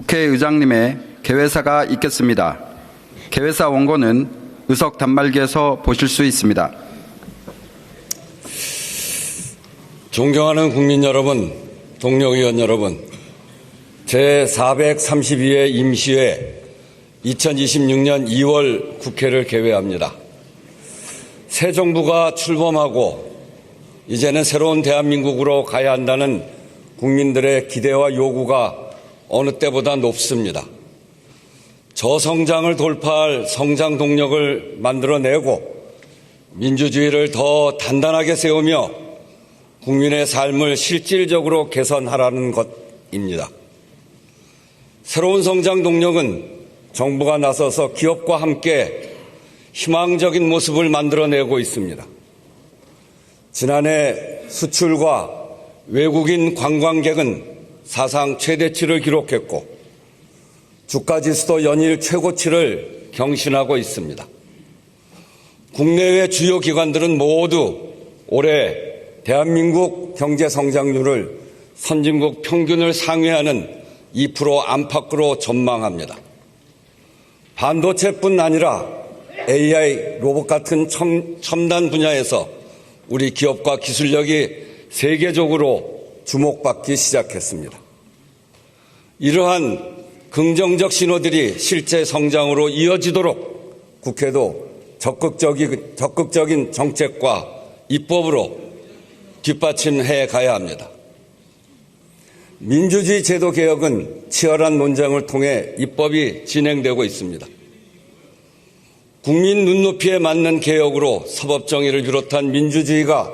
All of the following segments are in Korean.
국회의장님의 개회사가 있겠습니다. 개회사 원고는 의석 단말기에서 보실 수 있습니다. 존경하는 국민 여러분, 동료 의원 여러분, 제432회 임시회 2026년 2월 국회를 개회합니다. 새 정부가 출범하고 이제는 새로운 대한민국으로 가야 한다는 국민들의 기대와 요구가 어느 때보다 높습니다. 저성장을 돌파할 성장 동력을 만들어내고 민주주의를 더 단단하게 세우며 국민의 삶을 실질적으로 개선하라는 것입니다. 새로운 성장 동력은 정부가 나서서 기업과 함께 희망적인 모습을 만들어내고 있습니다. 지난해 수출과 외국인 관광객은 사상 최대치를 기록했고 주가지수도 연일 최고치를 경신하고 있습니다. 국내외 주요 기관들은 모두 올해 대한민국 경제 성장률을 선진국 평균을 상회하는 2% 안팎으로 전망합니다. 반도체뿐 아니라 AI, 로봇 같은 첨단 분야에서 우리 기업과 기술력이 세계적으로 주목받기 시작했습니다. 이러한 긍정적 신호들이 실제 성장으로 이어지도록 국회도 적극적인 정책과 입법으로 뒷받침해 가야 합니다. 민주주의 제도 개혁은 치열한 논쟁을 통해 입법이 진행되고 있습니다. 국민 눈높이에 맞는 개혁으로 사법정의를 비롯한 민주주의가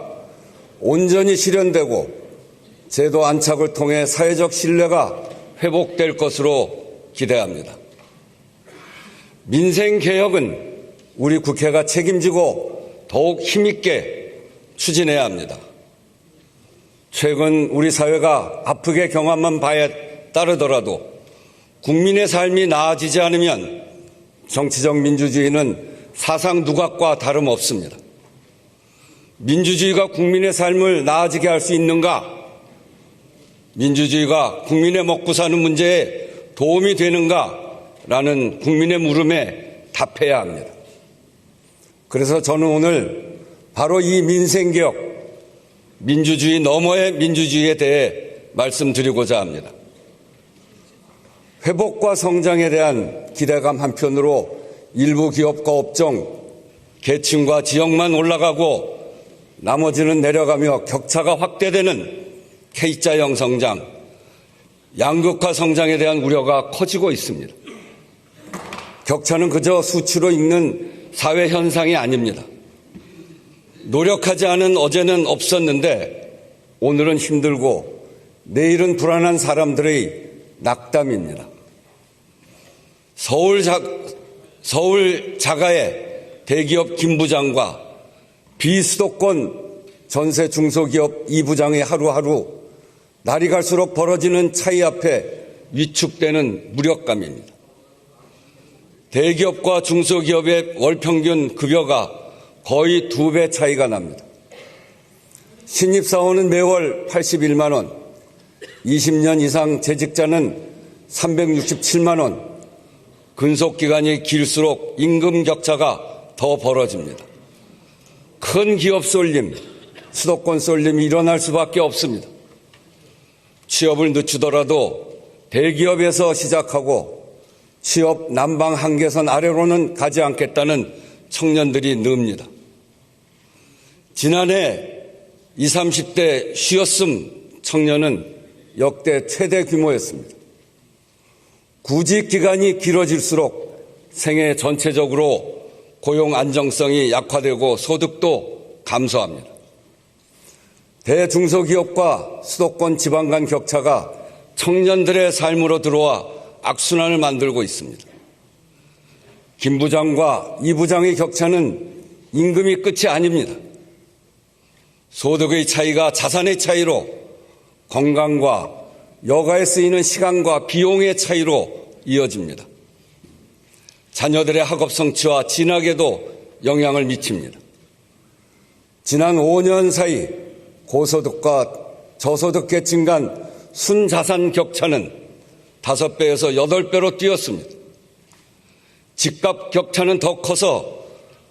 온전히 실현되고 제도 안착을 통해 사회적 신뢰가 회복될 것으로 기대합니다. 민생개혁은 우리 국회가 책임지고 더욱 힘있게 추진해야 합니다. 최근 우리 사회가 아프게 경험한 바에 따르더라도 국민의 삶이 나아지지 않으면 정치적 민주주의는 사상 누각과 다름없습니다. 민주주의가 국민의 삶을 나아지게 할 수 있는가? 민주주의가 국민의 먹고 사는 문제에 도움이 되는가? 라는 국민의 물음에 답해야 합니다. 그래서 저는 오늘 바로 이 민생개혁, 민주주의 너머의 민주주의에 대해 말씀드리고자 합니다. 회복과 성장에 대한 기대감 한편으로 일부 기업과 업종, 계층과 지역만 올라가고 나머지는 내려가며 격차가 확대되는 K자형 성장, 양극화 성장에 대한 우려가 커지고 있습니다. 격차는 그저 수치로 읽는 사회 현상이 아닙니다. 노력하지 않은 어제는 없었는데 오늘은 힘들고 내일은 불안한 사람들의 낙담입니다. 서울 자가의 대기업 김부장과 비수도권 전세 중소기업 이부장의 하루하루 날이 갈수록 벌어지는 차이 앞에 위축되는 무력감입니다. 대기업과 중소기업의 월평균 급여가 거의 2배 차이가 납니다. 신입사원은 매월 81만 원, 20년 이상 재직자는 367만 원, 근속기간이 길수록 임금 격차가 더 벌어집니다. 큰 기업 쏠림, 수도권 쏠림이 일어날 수밖에 없습니다. 취업을 늦추더라도 대기업에서 시작하고 취업 난방 한계선 아래로는 가지 않겠다는 청년들이 늡니다. 지난해 20, 30대 쉬었음 청년은 역대 최대 규모였습니다. 구직 기간이 길어질수록 생애 전체적으로 고용 안정성이 약화되고 소득도 감소합니다. 대중소기업과 수도권 지방 간 격차가 청년들의 삶으로 들어와 악순환을 만들고 있습니다. 김 부장과 이 부장의 격차는 임금이 끝이 아닙니다. 소득의 차이가 자산의 차이로, 건강과 여가에 쓰이는 시간과 비용의 차이로 이어집니다. 자녀들의 학업 성취와 진학에도 영향을 미칩니다. 지난 5년 사이 고소득과 저소득 계층 간 순자산 격차는 5배에서 8배로 뛰었습니다. 집값 격차는 더 커서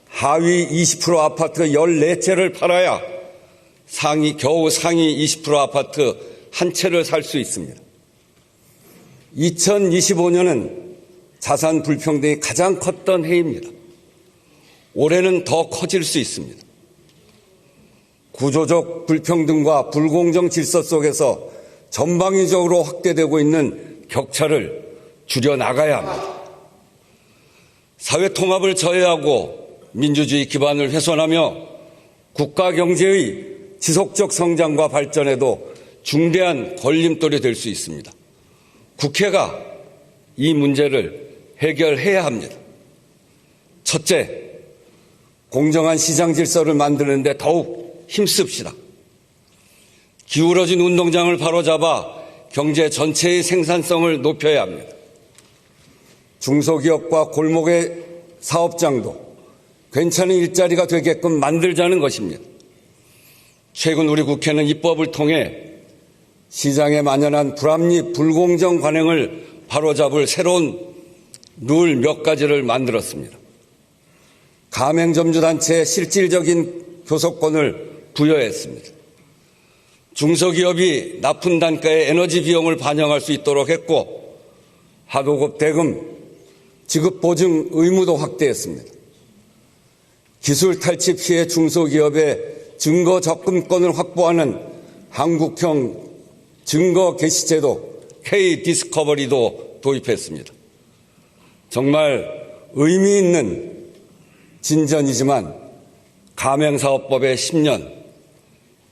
하위 20% 아파트 14채를 팔아야 겨우 상위 20% 아파트 한 채를 살 수 있습니다. 2025년은 자산 불평등이 가장 컸던 해입니다. 올해는 더 커질 수 있습니다. 구조적 불평등과 불공정 질서 속에서 전방위적으로 확대되고 있는 격차를 줄여나가야 합니다. 사회 통합을 저해하고 민주주의 기반을 훼손하며 국가 경제의 지속적 성장과 발전에도 중대한 걸림돌이 될 수 있습니다. 국회가 이 문제를 해결해야 합니다. 첫째, 공정한 시장 질서를 만드는 데 더욱 힘씁시다. 기울어진 운동장을 바로잡아 경제 전체의 생산성을 높여야 합니다. 중소기업과 골목의 사업장도 괜찮은 일자리가 되게끔 만들자는 것입니다. 최근 우리 국회는 입법을 통해 시장에 만연한 불합리 불공정 관행을 바로잡을 새로운 룰 몇 가지를 만들었습니다. 가맹점주단체에 실질적인 교섭권을 부여했습니다. 중소기업이 납품 단가의 에너지 비용을 반영할 수 있도록 했고 하도급 대금 지급 보증 의무도 확대했습니다. 기술 탈취 피해 중소기업의 증거 접근권을 확보하는 한국형 증거 개시제도 K-디스커버리도 도입했습니다. 정말 의미 있는 진전이지만 가맹사업법의 10년,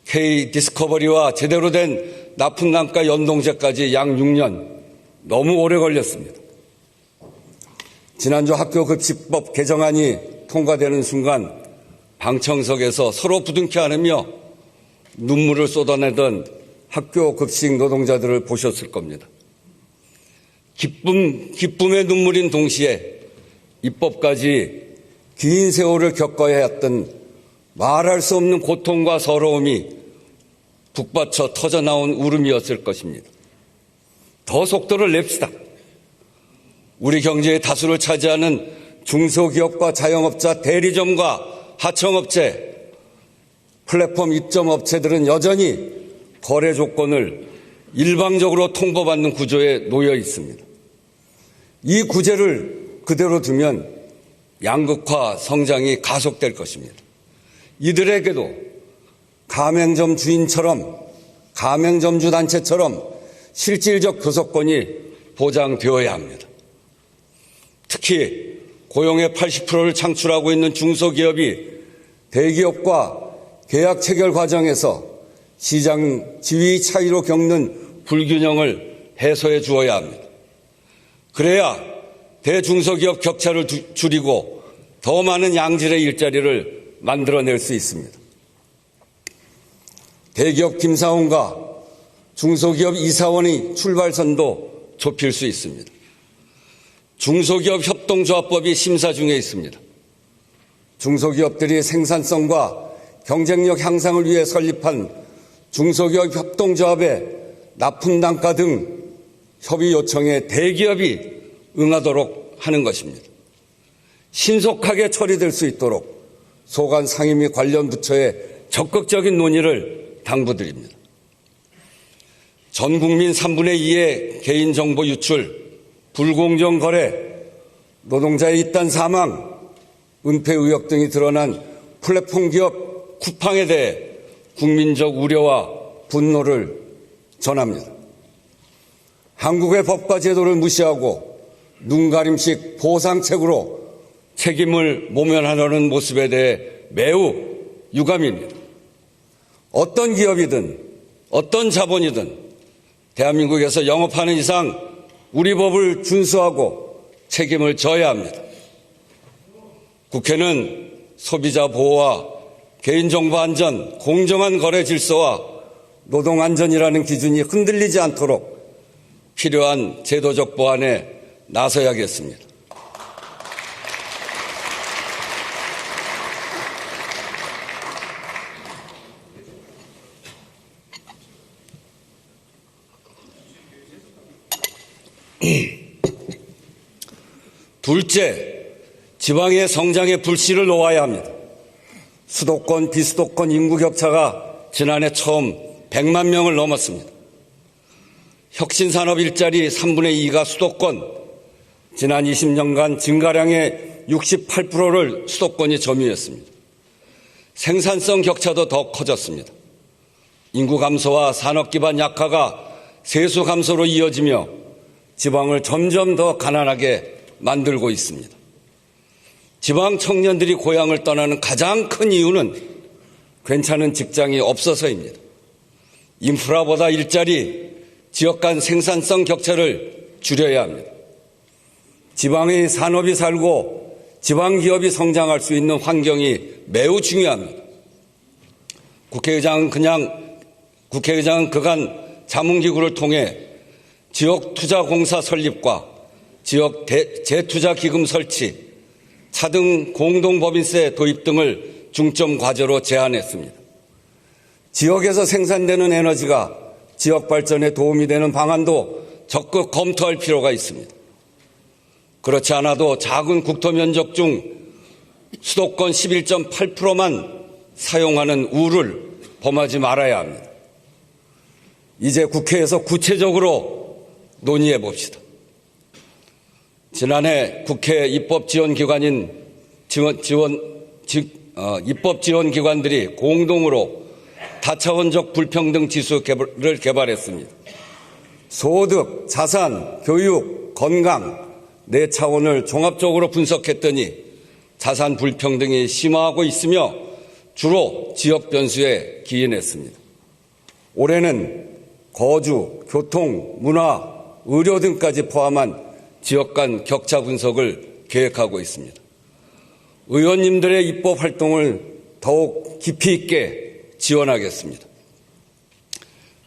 K-디스커버리와 제대로 된 납품단가 연동제까지 약 6년, 너무 오래 걸렸습니다. 지난주 학교급식법 개정안이 통과되는 순간 방청석에서 서로 부둥켜 안으며 눈물을 쏟아내던 학교급식 노동자들을 보셨을 겁니다. 기쁨의 눈물인 동시에 입법까지 긴 세월을 겪어야 했던 말할 수 없는 고통과 서러움이 북받쳐 터져나온 울음이었을 것입니다. 더 속도를 냅시다. 우리 경제의 다수를 차지하는 중소기업과 자영업자, 대리점과 하청업체, 플랫폼 입점업체들은 여전히 거래 조건을 일방적으로 통보받는 구조에 놓여 있습니다. 이 구제를 그대로 두면 양극화 성장이 가속될 것입니다. 이들에게도 가맹점 주인처럼 가맹점주 단체처럼 실질적 교섭권이 보장되어야 합니다. 특히 고용의 80%를 창출하고 있는 중소기업이 대기업과 계약 체결 과정에서 시장 지위 차이로 겪는 불균형을 해소해 주어야 합니다. 그래야 대중소기업 격차를 줄이고 더 많은 양질의 일자리를 만들어낼 수 있습니다. 대기업 김사원과 중소기업 이사원의 출발선도 좁힐 수 있습니다. 중소기업 협동조합법이 심사 중에 있습니다. 중소기업들이 생산성과 경쟁력 향상을 위해 설립한 중소기업 협동조합의 납품단가 등 협의 요청에 대기업이 응하도록 하는 것입니다. 신속하게 처리될 수 있도록 소관 상임 및 관련 부처의 적극적인 논의를 당부드립니다. 전 국민 3분의 2의 개인정보 유출, 불공정 거래, 노동자의 잇단 사망, 은폐 의혹 등이 드러난 플랫폼 기업 쿠팡에 대해 국민적 우려와 분노를 전합니다. 한국의 법과 제도를 무시하고 눈가림식 보상책으로 책임을 모면하려는 모습에 대해 매우 유감입니다. 어떤 기업이든 어떤 자본이든 대한민국에서 영업하는 이상 우리 법을 준수하고 책임을 져야 합니다. 국회는 소비자 보호와 개인정보 안전, 공정한 거래 질서와 노동 안전이라는 기준이 흔들리지 않도록 필요한 제도적 보완에 나서야겠습니다. 둘째, 지방의 성장에 불씨를 놓아야 합니다. 수도권, 비수도권 인구 격차가 지난해 처음 100만 명을 넘었습니다. 혁신산업 일자리 3분의 2가 수도권, 지난 20년간 증가량의 68%를 수도권이 점유했습니다. 생산성 격차도 더 커졌습니다. 인구 감소와 산업 기반 약화가 세수 감소로 이어지며 지방을 점점 더 가난하게 만들고 있습니다. 지방 청년들이 고향을 떠나는 가장 큰 이유는 괜찮은 직장이 없어서입니다. 인프라보다 일자리, 지역 간 생산성 격차를 줄여야 합니다. 지방의 산업이 살고 지방 기업이 성장할 수 있는 환경이 매우 중요합니다. 국회의장은 그간 자문기구를 통해 지역투자공사 설립과 지역 재투자기금 설치, 차등 공동법인세 도입 등을 중점 과제로 제안했습니다. 지역에서 생산되는 에너지가 지역 발전에 도움이 되는 방안도 적극 검토할 필요가 있습니다. 그렇지 않아도 작은 국토 면적 중 수도권 11.8%만 사용하는 우를 범하지 말아야 합니다. 이제 국회에서 구체적으로 논의해 봅시다. 지난해 국회 입법지원기관들이 공동으로 다차원적 불평등 지수를 개발했습니다. 소득, 자산, 교육, 건강, 네 차원을 종합적으로 분석했더니 자산 불평등이 심화하고 있으며 주로 지역 변수에 기인했습니다. 올해는 거주, 교통, 문화, 의료 등까지 포함한 지역 간 격차 분석을 계획하고 있습니다. 의원님들의 입법 활동을 더욱 깊이 있게 지원하겠습니다.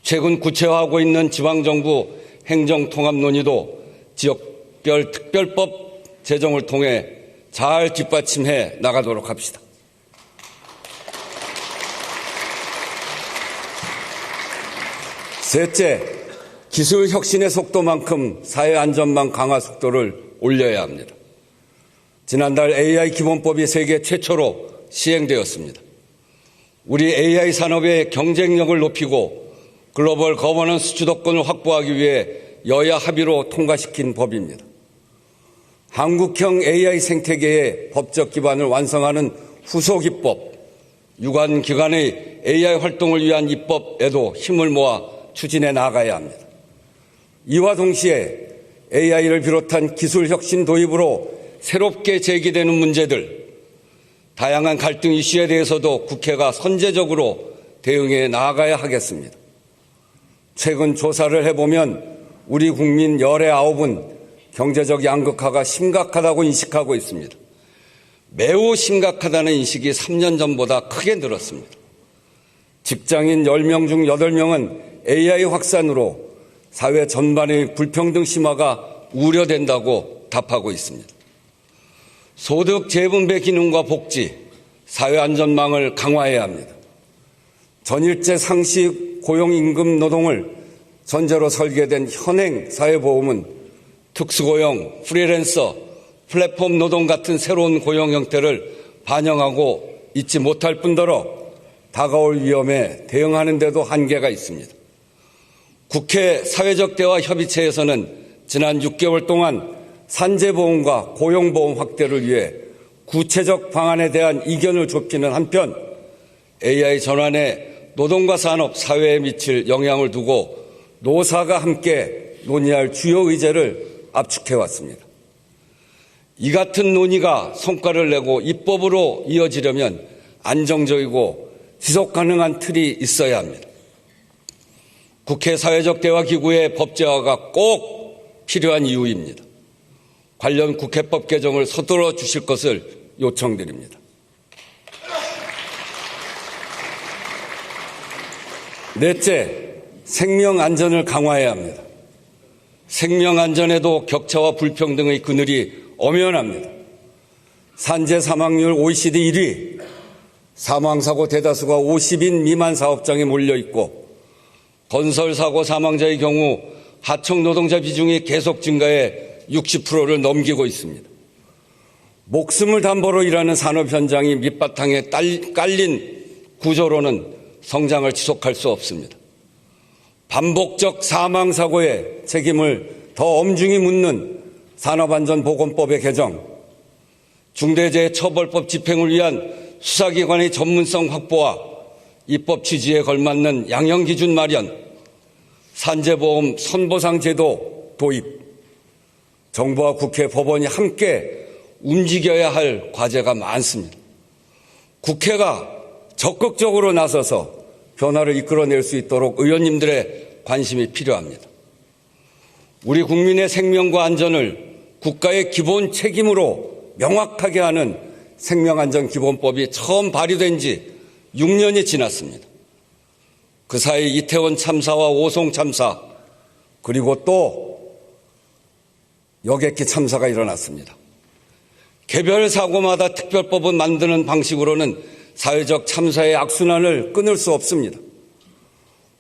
최근 구체화하고 있는 지방정부 행정통합 논의도 지역별 특별법 제정을 통해 잘 뒷받침해 나가도록 합시다. 셋째, 기술 혁신의 속도만큼 사회 안전망 강화 속도를 올려야 합니다. 지난달 AI 기본법이 세계 최초로 시행되었습니다. 우리 AI 산업의 경쟁력을 높이고 글로벌 거버넌스 주도권을 확보하기 위해 여야 합의로 통과시킨 법입니다. 한국형 AI 생태계의 법적 기반을 완성하는 후속 입법, 유관 기관의 AI 활동을 위한 입법에도 힘을 모아 추진해 나가야 합니다. 이와 동시에 AI를 비롯한 기술 혁신 도입으로 새롭게 제기되는 문제들, 다양한 갈등 이슈에 대해서도 국회가 선제적으로 대응해 나아가야 하겠습니다. 최근 조사를 해보면 우리 국민 19은 경제적 양극화가 심각하다고 인식하고 있습니다. 매우 심각하다는 인식이 3년 전보다 크게 늘었습니다. 직장인 10명 중 8명은 AI 확산으로 사회 전반의 불평등 심화가 우려된다고 답하고 있습니다. 소득 재분배 기능과 복지, 사회 안전망을 강화해야 합니다. 전일제 상시 고용임금 노동을 전제로 설계된 현행 사회보험은 특수고용, 프리랜서, 플랫폼 노동 같은 새로운 고용 형태를 반영하고 있지 못할 뿐더러 다가올 위험에 대응하는 데도 한계가 있습니다. 국회 사회적 대화 협의체에서는 지난 6개월 동안 산재보험과 고용보험 확대를 위해 구체적 방안에 대한 이견을 좁히는 한편 AI 전환에 노동과 산업, 사회에 미칠 영향을 두고 노사가 함께 논의할 주요 의제를 압축해왔습니다. 이 같은 논의가 성과를 내고 입법으로 이어지려면 안정적이고 지속 가능한 틀이 있어야 합니다. 국회 사회적 대화 기구의 법제화가 꼭 필요한 이유입니다. 관련 국회법 개정을 서둘러 주실 것을 요청드립니다. 넷째, 생명 안전을 강화해야 합니다. 생명 안전에도 격차와 불평등의 그늘이 엄연합니다. 산재 사망률 OECD 1위, 사망사고 대다수가 50인 미만 사업장에 몰려 있고 건설사고 사망자의 경우 하청 노동자 비중이 계속 증가해 60%를 넘기고 있습니다. 목숨을 담보로 일하는 산업 현장이 밑바탕에 깔린 구조로는 성장을 지속할 수 없습니다. 반복적 사망사고의 책임을 더 엄중히 묻는 산업안전보건법의 개정, 중대재해처벌법 집행을 위한 수사기관의 전문성 확보와 입법 취지에 걸맞는 양형기준 마련, 산재보험 선보상 제도 도입, 정부와 국회, 법원이 함께 움직여야 할 과제가 많습니다. 국회가 적극적으로 나서서 변화를 이끌어낼 수 있도록 의원님들의 관심이 필요합니다. 우리 국민의 생명과 안전을 국가의 기본 책임으로 명확하게 하는 생명안전기본법이 처음 발의된 지 6년이 지났습니다. 그 사이 이태원 참사와 오송 참사, 그리고 또 여객기 참사가 일어났습니다. 개별 사고마다 특별법을 만드는 방식으로는 사회적 참사의 악순환을 끊을 수 없습니다.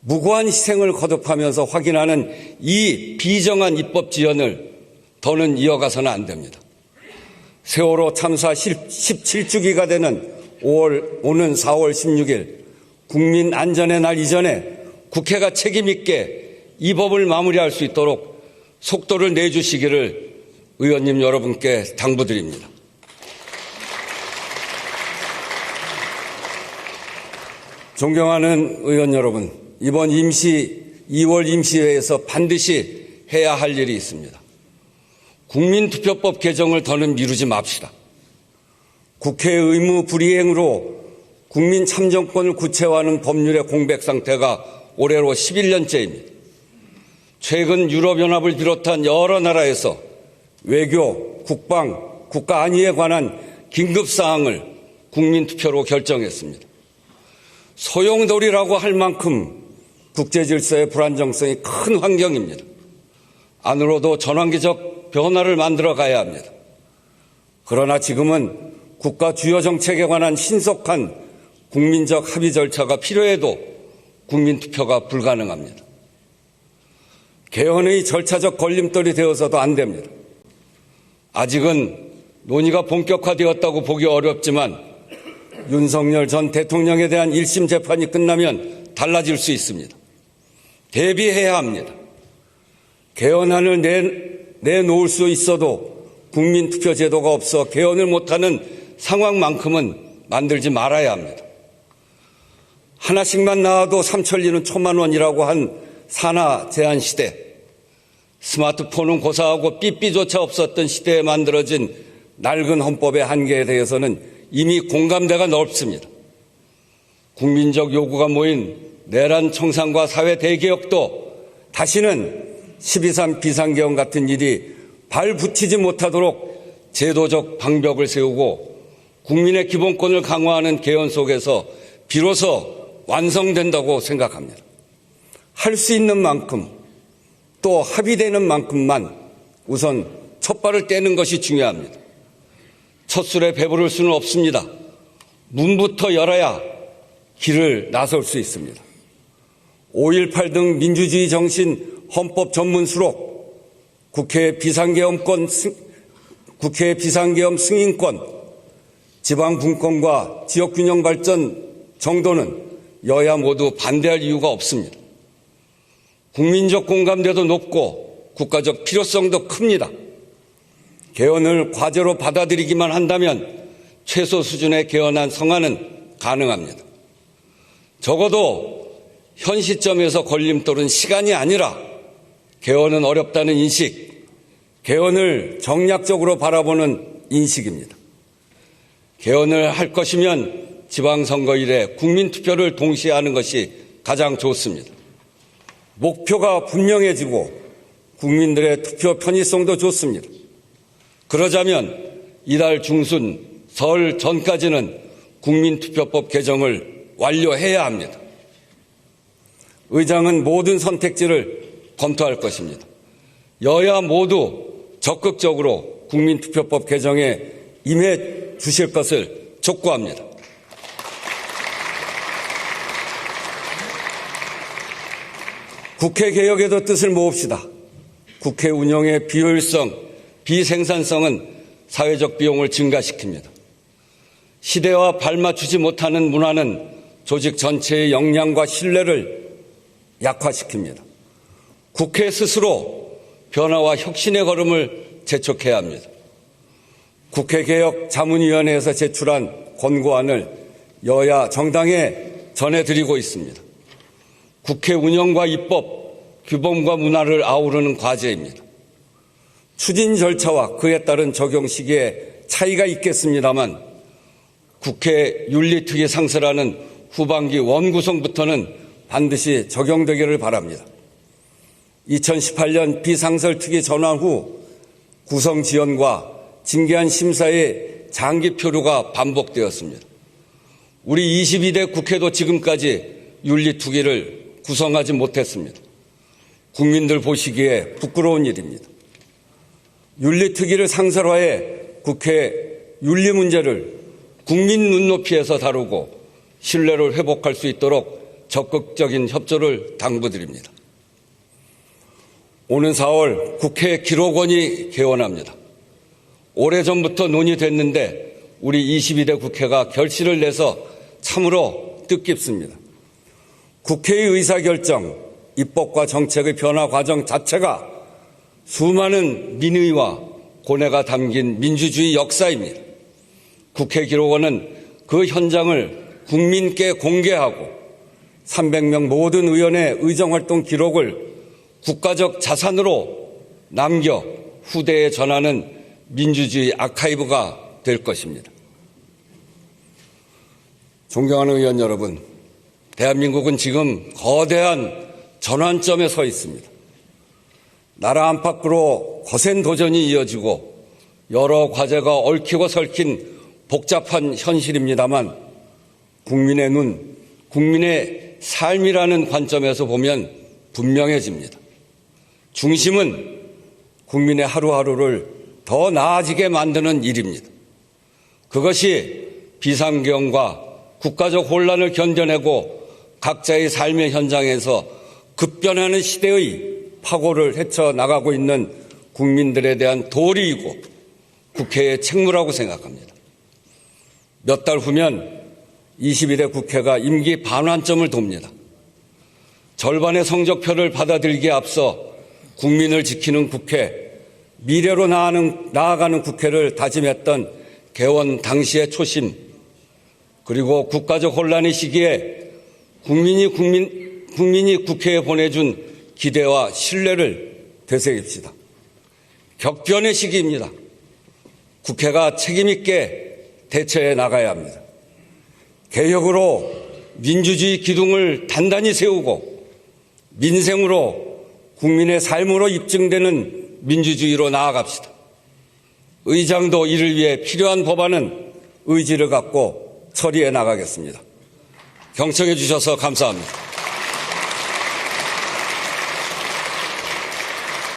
무고한 희생을 거듭하면서 확인하는 이 비정한 입법 지연을 더는 이어가서는 안 됩니다. 세월호 참사 17주기가 되는 오는 4월 16일 국민 안전의 날 이전에 국회가 책임 있게 이 법을 마무리할 수 있도록 속도를 내주시기를 의원님 여러분께 당부드립니다. 존경하는 의원 여러분, 이번 2월 임시회에서 반드시 해야 할 일이 있습니다. 국민투표법 개정을 더는 미루지 맙시다. 국회 의무 불이행으로 국민 참정권을 구체화하는 법률의 공백 상태가 올해로 11년째입니다. 최근 유럽연합을 비롯한 여러 나라에서 외교, 국방, 국가 안위에 관한 긴급사항을 국민투표로 결정했습니다. 소용돌이라고 할 만큼 국제질서의 불안정성이 큰 환경입니다. 안으로도 전환기적 변화를 만들어 가야 합니다. 그러나 지금은 국가 주요 정책에 관한 신속한 국민적 합의 절차가 필요해도 국민투표가 불가능합니다. 개헌의 절차적 걸림돌이 되어서도 안 됩니다. 아직은 논의가 본격화되었다고 보기 어렵지만 윤석열 전 대통령에 대한 1심 재판이 끝나면 달라질 수 있습니다. 대비해야 합니다. 개헌안을 내놓을 수 있어도 국민투표 제도가 없어 개헌을 못하는 상황만큼은 만들지 말아야 합니다. 하나씩만 나와도 삼천리는 초만원이라고 한 산하 제한 시대, 스마트폰은 고사하고 삐삐조차 없었던 시대에 만들어진 낡은 헌법의 한계에 대해서는 이미 공감대가 넓습니다. 국민적 요구가 모인 내란 청산과 사회 대개혁도 다시는 12.3 비상계엄 같은 일이 발붙이지 못하도록 제도적 방벽을 세우고 국민의 기본권을 강화하는 개헌 속에서 비로소 완성된다고 생각합니다. 할 수 있는 만큼 또 합의되는 만큼만 우선 첫발을 떼는 것이 중요합니다. 첫술에 배부를 수는 없습니다. 문부터 열어야 길을 나설 수 있습니다. 5.18 등 민주주의 정신 헌법 전문 수록, 국회 비상계엄 승인권, 지방 분권과 지역균형 발전 정도는 여야 모두 반대할 이유가 없습니다. 국민적 공감대도 높고 국가적 필요성도 큽니다. 개헌을 과제로 받아들이기만 한다면 최소 수준의 개헌안 성안은 가능합니다. 적어도 현 시점에서 걸림돌은 시간이 아니라 개헌은 어렵다는 인식, 개헌을 정략적으로 바라보는 인식입니다. 개헌을 할 것이면 지방선거일에 국민투표를 동시에 하는 것이 가장 좋습니다. 목표가 분명해지고 국민들의 투표 편의성도 좋습니다. 그러자면 이달 중순 설 전까지는 국민투표법 개정을 완료해야 합니다. 의장은 모든 선택지를 검토할 것입니다. 여야 모두 적극적으로 국민투표법 개정에 임해 주실 것을 촉구합니다. 국회 개혁에도 뜻을 모읍시다. 국회 운영의 비효율성, 비생산성은 사회적 비용을 증가시킵니다. 시대와 발맞추지 못하는 문화는 조직 전체의 역량과 신뢰를 약화시킵니다. 국회 스스로 변화와 혁신의 걸음을 재촉해야 합니다. 국회개혁자문위원회에서 제출한 권고안을 여야 정당에 전해드리고 있습니다. 국회 운영과 입법, 규범과 문화를 아우르는 과제입니다. 추진 절차와 그에 따른 적용 시기에 차이가 있겠습니다만 국회 윤리특위 상설하는 후반기 원구성부터는 반드시 적용되기를 바랍니다. 2018년 비상설특위 전환 후 구성 지연과 징계안 심사의 장기 표류가 반복되었습니다. 우리 22대 국회도 지금까지 윤리특위를 구성하지 못했습니다. 국민들 보시기에 부끄러운 일입니다. 윤리특위를 상설화해 국회 윤리 문제를 국민 눈높이에서 다루고 신뢰를 회복할 수 있도록 적극적인 협조를 당부드립니다. 오는 4월 국회 기록원이 개원합니다. 오래전부터 논의됐는데 우리 22대 국회가 결실을 내서 참으로 뜻깊습니다. 국회의 의사결정, 입법과 정책의 변화 과정 자체가 수많은 민의와 고뇌가 담긴 민주주의 역사입니다. 국회 기록원은 그 현장을 국민께 공개하고 300명 모든 의원의 의정활동 기록을 국가적 자산으로 남겨 후대에 전하는 민주주의 아카이브가 될 것입니다. 존경하는 의원 여러분, 대한민국은 지금 거대한 전환점에 서 있습니다. 나라 안팎으로 거센 도전이 이어지고 여러 과제가 얽히고 설킨 복잡한 현실입니다만 국민의 눈, 국민의 삶이라는 관점에서 보면 분명해집니다. 중심은 국민의 하루하루를 더 나아지게 만드는 일입니다. 그것이 비상경과 국가적 혼란을 견뎌내고 각자의 삶의 현장에서 급변하는 시대의 파고를 헤쳐나가고 있는 국민들에 대한 도리이고 국회의 책무라고 생각합니다. 몇 달 후면 22대 국회가 임기 반환점을 돕니다. 절반의 성적표를 받아들이기에 앞서 국민을 지키는 국회, 미래로 나아가는 국회를 다짐했던 개원 당시의 초심, 그리고 국가적 혼란의 시기에 국민이 국회에 보내준 기대와 신뢰를 되새깁시다. 격변의 시기입니다. 국회가 책임있게 대처해 나가야 합니다. 개혁으로 민주주의 기둥을 단단히 세우고 민생으로 국민의 삶으로 입증되는 민주주의로 나아갑시다. 의장도 이를 위해 필요한 법안은 의지를 갖고 처리해 나가겠습니다. 경청해 주셔서 감사합니다.